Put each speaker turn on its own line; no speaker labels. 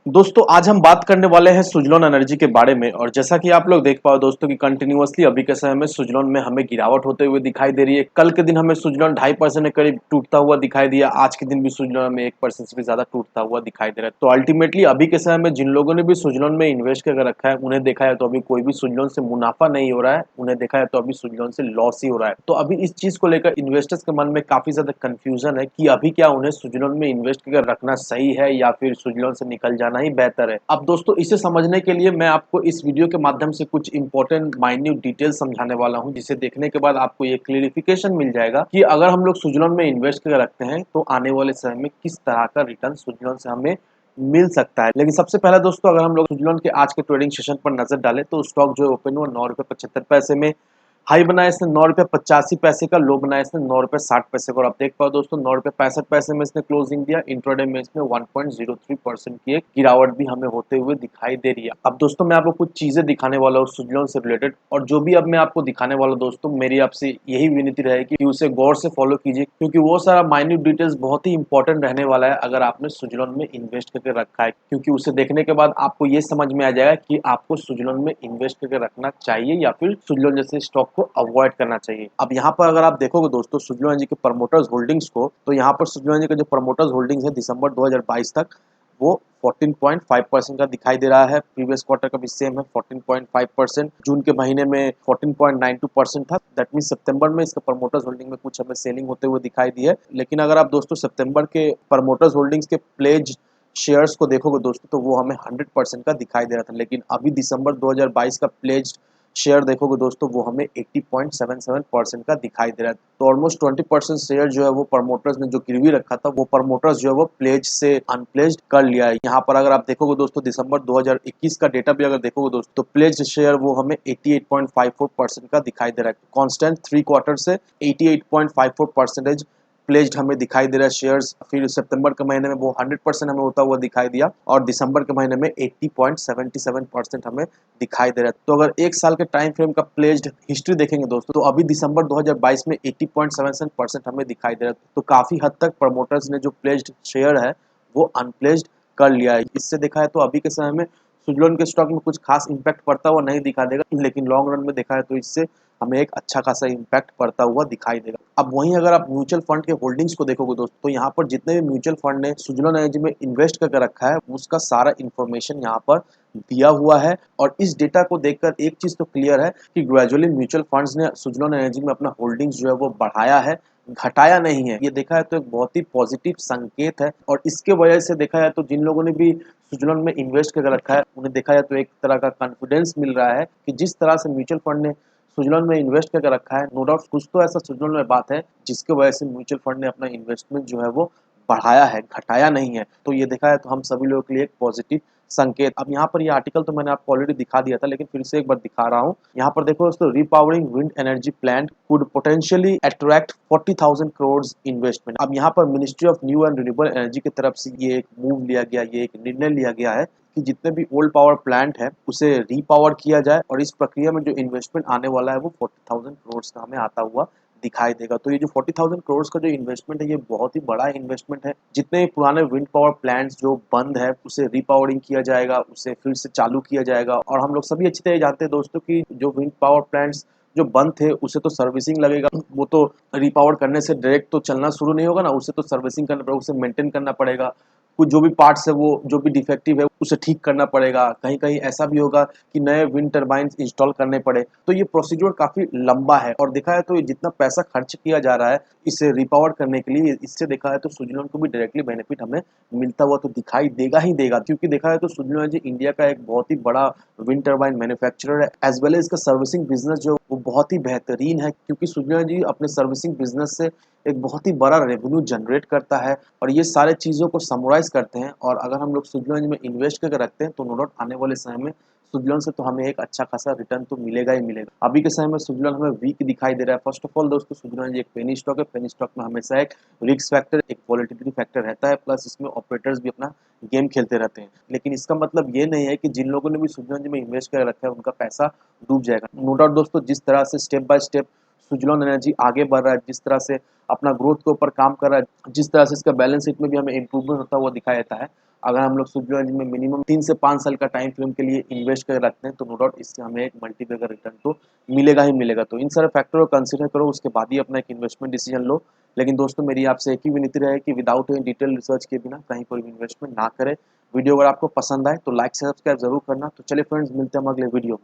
दोस्तों आज हम बात करने वाले हैं सुजलॉन एनर्जी के बारे में। और जैसा कि आप लोग देख पाओ दोस्तों कि कंटिन्यूअसली अभी के समय में सुजलॉन में हमें गिरावट होते हुए दिखाई दे रही है। कल के दिन हमें सुजलॉन 2.5% के करीब टूटता हुआ दिखाई दिया। आज के दिन भी सुजलॉन में 1% से भी ज्यादा टूटता हुआ दिखाई दे रहा है। तो अल्टीमेटली अभी के समय में जिन लोगों ने भी सुजलॉन में इन्वेस्ट करके रखा है उन्हें देखा है तो अभी कोई भी सुजलॉन से मुनाफा नहीं हो रहा है, उन्हें देखा है तो अभी सुजलॉन से लॉस ही हो रहा है। तो अभी इस चीज को लेकर इन्वेस्टर्स के मन में काफी ज्यादा कंफ्यूजन है कि अभी क्या उन्हें सुजलॉन में इन्वेस्ट करके रखना सही है या फिर सुजलॉन से निकल जाना ही बेहतर है। अब दोस्तों इसे समझने के लिए मैं आपको इस वीडियो के माध्यम से कुछ इंपॉर्टेंट माइन्यूट डिटेल्स समझाने वाला हूं, जिसे देखने के बाद आपको ये क्लियरिफिकेशन मिल जाएगा कि अगर हम लोग सुजलॉन में इन्वेस्ट करके रखते हैं तो आने वाले समय में किस तरह का रिटर्न सुजलॉन से हमें मिल सकता है। लेकिन सबसे पहले दोस्तों अगर हम लोग सुजलॉन के आज के ट्रेडिंग सेशन पर नजर डालें तो स्टॉक जो है ओपन हुआ 9 रुपए 75 पैसे में, हाई बनाया इसने 9 रुपए 85 पैसे का, लो बनाया इसने 9 रुपए 60 पैसे का। और आप देख पाओ दोस्तों 9 रुपए 65 पैसे में इसने क्लोजिंग दिया। इंट्राडे में इसमें 1.03% की एक गिरावट भी हमें होते हुए दिखाई दे रही है। अब दोस्तों मैं आपको कुछ चीजें दिखाने वाला हूँ सुजलॉन से रिलेटेड, और जो भी अब मैं आपको दिखाने वाला हूँ दोस्तों मेरी आपसे यही विनती रहेगी कि उसे गौर से फॉलो कीजिए, क्योंकि वो सारा माइन्यूट डिटेल्स बहुत ही इंपॉर्टेंट रहने वाला है अगर आपने सुजलॉन में इन्वेस्ट करके रखा है। क्योंकि उसे देखने के बाद आपको ये समझ में आ जाएगा कि आपको सुजलॉन में इन्वेस्ट करके रखना चाहिए या फिर सुजलॉन जैसे स्टॉक को अवॉइड करना चाहिए। अब यहाँ पर अगर आप देखोगे दोस्तों सुजलॉन एनर्जी के प्रमोटर्स होल्डिंग्स को, तो यहाँ पर सुजलॉन एनर्जी के जो प्रमोटर्स होल्डिंग्स है दिसंबर 2022 तक वो 14.5% का दिखाई दे रहा है। प्रीवियस क्वार्टर का भी सेम है 14.5%। जून के महीने में 14.92% था। दैट मीन सितंबर में इसका प्रमोटर्स होल्डिंग में कुछ हमें सेलिंग होते हुए दिखाई दी है। लेकिन अगर आप दोस्तों सितंबर के प्रमोटर्स होल्डिंग्स के प्लेज शेयर्स को देखोगे दोस्तों तो वो हमें 100% का दिखाई दे रहा था। लेकिन अभी दिसंबर 2022 का प्लेज शेयर देखोगे दोस्तों वो हमें 80.77% का दिखाई दे रहा है। तो ऑलमोस्ट 20% शेयर जो है वो प्रमोटर्स ने जो गिरवी रखा था वो प्रमोटर्स जो है वो प्लेज से अनप्लेज्ड कर लिया है। यहाँ पर अगर आप देखोगे दोस्तों दिसंबर 2021 का डेटा भी अगर देखोगे दोस्तों तो प्लेज शेयर वो हमें 88.54% का दिखाई दे रहा है। कॉन्स्टेंट 3 क्वार्टर से 88.54% प्लेज्ड हमें दिखाई दे रहा है शेयर्स। फिर सितंबर के महीने में वो 100% हमें होता हुआ दिखाई दिया और दिसंबर के महीने में 80.77% हमें दिखाई दे रहा है। तो अगर एक साल के टाइम फ्रेम का प्लेज्ड हिस्ट्री देखेंगे दोस्तों तो अभी दिसंबर 2022 में 80.77% हमें दिखाई दे रहा है। तो काफी हद तक प्रमोटर्स ने जो प्लेज्ड शेयर है वो अनप्लेज्ड कर लिया है। इससे देखा है तो अभी के समय में सुजलॉन के स्टॉक में कुछ खास इंपैक्ट पड़ता हुआ नहीं दिखा देगा, लेकिन लॉन्ग रन में देखा है तो इससे हमें एक अच्छा खासा इंपैक्ट पड़ता हुआ दिखाई देगा। अब वहीं अगर आप म्यूचुअल फंड के होल्डिंग्स को देखोगे दोस्तों तो यहाँ पर जितने भी म्यूचुअल फंड ने सुजलॉन एनर्जी में इन्वेस्ट करके रखा है उसका सारा इंफॉर्मेशन यहाँ पर दिया हुआ है। और इस डेटा को देखकर एक चीज तो क्लियर है कि ग्रेजुअली म्यूचुअल फंड्स ने सुजलॉन एनर्जी में अपना होल्डिंग्स जो है वो बढ़ाया है, घटाया नहीं है। ये देखा है तो एक बहुत ही पॉजिटिव संकेत है। और इसके वजह से देखा है तो जिन लोगों ने भी सुजलॉन में इन्वेस्ट करके रखा है उन्हें देखा जाए तो एक तरह का कॉन्फिडेंस मिल रहा है कि जिस तरह से म्यूचुअल फंड ने सुजलॉन में इन्वेस्ट करके रखा है, नो डाउट कुछ तो ऐसा सुजलॉन में बात है जिसके वजह से म्यूचुअल फंड ने अपना इन्वेस्टमेंट जो है वो बढ़ाया है, घटाया नहीं है। तो ये देखा है तो हम सभी लोगों के लिए एक पॉजिटिव संकेत। अब यहाँ पर ये आर्टिकल तो मैंने आपको ऑलरेडी दिखा दिया था, लेकिन फिर से एक बार दिखा रहा हूँ। यहाँ पर देखो दोस्तों, repowering wind energy plant could potentially attract 40,000 crore investment. अब यहाँ पर ministry of new and renewable energy की तरफ से ये एक मूव लिया गया, ये एक निर्णय लिया गया है कि जितने भी ओल्ड पावर प्लांट है उसे रीपावर किया जाए। और इस प्रक्रिया में जो इन्वेस्टमेंट आने वाला है वो 40,000 करोड़ का हमें आता हुआ दिखाई देगा। तो ये जो 40,000 करोड़ का जो इन्वेस्टमेंट है ये बहुत ही बड़ा इन्वेस्टमेंट है। जितने पुराने विंड पावर प्लांट्स जो बंद है उसे रीपावरिंग किया जाएगा, उसे फिर से चालू किया जाएगा। और हम लोग सभी अच्छी तरह जानते हैं दोस्तों कि जो विंड पावर प्लांट्स जो बंद थे उसे तो सर्विसिंग लगेगा, वो तो रिपावर करने से डायरेक्ट तो चलना शुरू नहीं होगा ना, उसे तो सर्विसिंग करना पड़ेगा, उसे मेंटेन करना पड़ेगा। कुछ जो भी पार्ट्स है वो जो भी डिफेक्टिव है उसे ठीक करना पड़ेगा। कहीं कहीं ऐसा भी होगा कि नए विंड टर्बाइन इंस्टॉल करने पड़े। तो ये प्रोसीजर काफी लंबा है। और देखा है तो जितना पैसा खर्च किया जा रहा है इसे रिपावर करने के लिए, इससे देखा है तो सुजलॉन को भी डायरेक्टली बेनिफिट हमें मिलता हुआ तो दिखाई देगा ही देगा। क्योंकि देखा है तो सुजलॉन एनर्जी इंडिया का एक बहुत ही बड़ा विंड टर्बाइन मैन्युफैक्चरर है, एज वेल एज इसका सर्विसिंग बिजनेस जो वो बहुत ही बेहतरीन है। क्योंकि सुजलॉन एनर्जी अपने सर्विसिंग बिजनेस से एक बहुत ही बड़ा रेवेन्यू जनरेट करता है। और ये सारे चीज़ों को समराइज करते हैं। और अगर हम लोग सुजलॉन एनर्जी में इन्वेस्ट करके रखते हैं तो नो डाउट आने वाले समय में सुजलॉन से तो हमें एक अच्छा खासा रिटर्न तो मिलेगा ही मिलेगा। अभी के समय में सुजलॉन हमें वीक दिखाई दे रहा है। फर्स्ट ऑफ ऑल दोस्तों सुजलॉन एनर्जी एक पेनी स्टॉक है। पेनी स्टॉक में हमेशा एक रिस्क फैक्टर, एक वॉलेटिलिटी फैक्टर रहता है, प्लस इसमें ऑपरेटर्स भी अपना गेम खेलते रहते हैं। लेकिन इसका मतलब ये नहीं है कि जिन लोगों ने भी सुजलॉन एनर्जी में इन्वेस्ट कर रखा है उनका पैसा डूब जाएगा। नो डाउट दोस्तों, जिस तरह से step by step Suzlon energy आगे बढ़ रहा है, जिस तरह से अपना ग्रोथ के ऊपर काम कर रहा है, जिस तरह से इसका बैलेंस शीट में भी हमें इंप्रूवमेंट होता हुआ दिखाई देता है, अगर हम लोग सुजलॉन एनर्जी में मिनिमम 3 से 5 साल का टाइम फ्रेम के लिए इन्वेस्ट कर रखते हैं तो नो डाउट इससे हमें एक मल्टीपल रिटर्न तो मिलेगा ही मिलेगा। तो इन सारे फैक्टर को कंसिडर करो, उसके बाद ही अपना एक इन्वेस्टमेंट डिसीजन लो। लेकिन दोस्तों मेरी आपसे एक ही विनती रहे कि विदाउट एनी डिटेल रिसर्च के बिना कहीं पर भी इन्वेस्टमेंट ना करें। वीडियो अगर आपको पसंद आए तो लाइक सब्सक्राइब जरूर करना। तो चलिए फ्रेंड्स, मिलते हैं हम अगले वीडियो में।